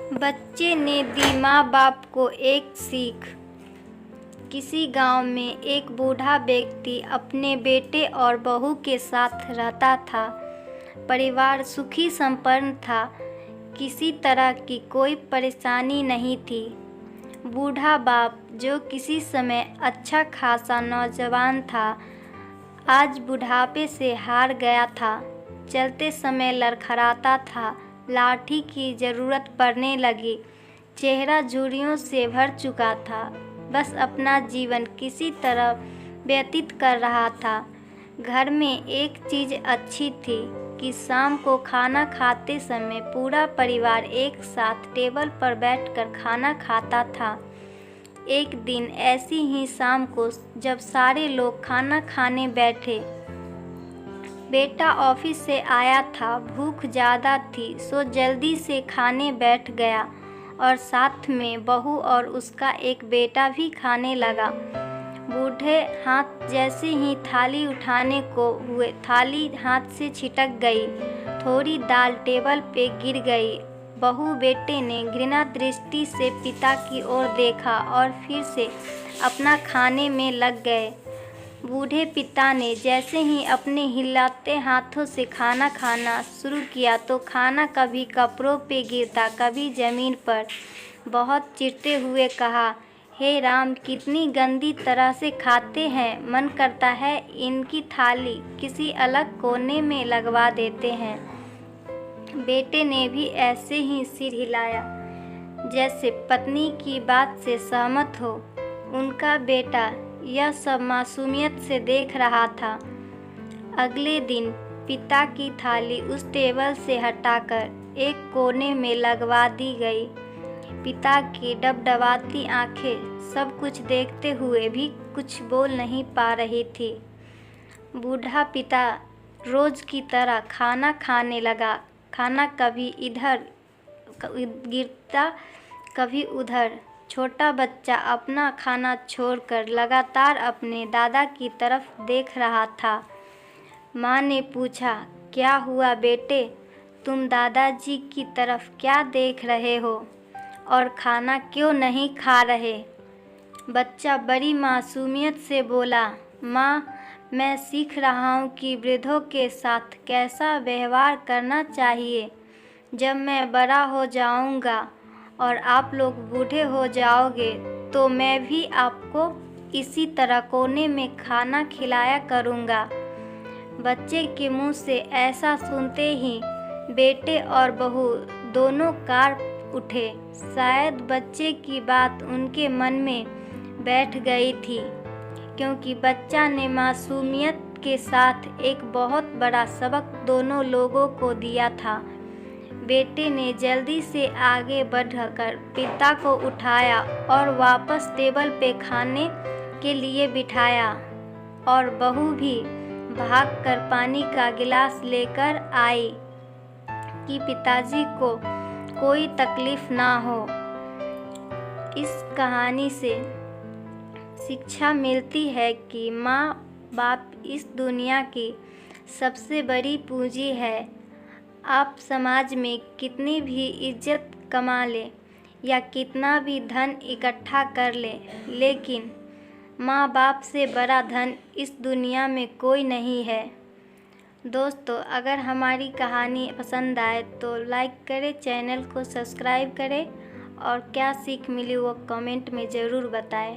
बच्चे ने दी माँ बाप को एक सीख। किसी गांव में एक बूढ़ा व्यक्ति अपने बेटे और बहू के साथ रहता था। परिवार सुखी संपन्न था, किसी तरह की कोई परेशानी नहीं थी। बूढ़ा बाप, जो किसी समय अच्छा खासा नौजवान था, आज बुढ़ापे से हार गया था। चलते समय लड़खड़ाता था, लाठी की ज़रूरत पड़ने लगी, चेहरा झुर्रियों से भर चुका था। बस अपना जीवन किसी तरह व्यतीत कर रहा था। घर में एक चीज़ अच्छी थी कि शाम को खाना खाते समय पूरा परिवार एक साथ टेबल पर बैठकर खाना खाता था। एक दिन ऐसी ही शाम को जब सारे लोग खाना खाने बैठे, बेटा ऑफिस से आया था, भूख ज़्यादा थी सो जल्दी से खाने बैठ गया और साथ में बहू और उसका एक बेटा भी खाने लगा। बूढ़े हाथ जैसे ही थाली उठाने को हुए, थाली हाथ से छिटक गई, थोड़ी दाल टेबल पे गिर गई। बहू बेटे ने घृणा दृष्टि से पिता की ओर देखा और फिर से अपना खाने में लग गए। बूढ़े पिता ने जैसे ही अपने हिलाते हाथों से खाना खाना शुरू किया तो खाना कभी कपड़ों पे गिरता, कभी ज़मीन पर। बहुत चिढ़ते हुए कहा, हे राम, कितनी गंदी तरह से खाते हैं, मन करता है इनकी थाली किसी अलग कोने में लगवा देते हैं। बेटे ने भी ऐसे ही सिर हिलाया जैसे पत्नी की बात से सहमत हो। उनका बेटा यह सब मासूमियत से देख रहा था। अगले दिन पिता की थाली उस टेबल से हटाकर एक कोने में लगवा दी गई। पिता की डबडबाती आंखें सब कुछ देखते हुए भी कुछ बोल नहीं पा रही थी। बूढ़ा पिता रोज़ की तरह खाना खाने लगा। खाना कभी इधर गिरता, कभी उधर। छोटा बच्चा अपना खाना छोड़कर लगातार अपने दादा की तरफ देख रहा था। माँ ने पूछा, क्या हुआ बेटे, तुम दादाजी की तरफ क्या देख रहे हो और खाना क्यों नहीं खा रहे? बच्चा बड़ी मासूमियत से बोला, माँ, मैं सीख रहा हूँ कि वृद्धों के साथ कैसा व्यवहार करना चाहिए। जब मैं बड़ा हो जाऊँगा और आप लोग बूढ़े हो जाओगे तो मैं भी आपको इसी तरह कोने में खाना खिलाया करूँगा। बच्चे के मुंह से ऐसा सुनते ही बेटे और बहू दोनों काँप उठे। शायद बच्चे की बात उनके मन में बैठ गई थी, क्योंकि बच्चा ने मासूमियत के साथ एक बहुत बड़ा सबक दोनों लोगों को दिया था। बेटे ने जल्दी से आगे बढ़कर पिता को उठाया और वापस टेबल पे खाने के लिए बिठाया, और बहू भी भागकर पानी का गिलास लेकर आई कि पिताजी को कोई तकलीफ ना हो। इस कहानी से शिक्षा मिलती है कि माँ बाप इस दुनिया की सबसे बड़ी पूंजी है। आप समाज में कितनी भी इज्जत कमा लें या कितना भी धन इकट्ठा कर लें, लेकिन माँ बाप से बड़ा धन इस दुनिया में कोई नहीं है। दोस्तों, अगर हमारी कहानी पसंद आए तो लाइक करें, चैनल को सब्सक्राइब करें और क्या सीख मिली वो कमेंट में ज़रूर बताएं।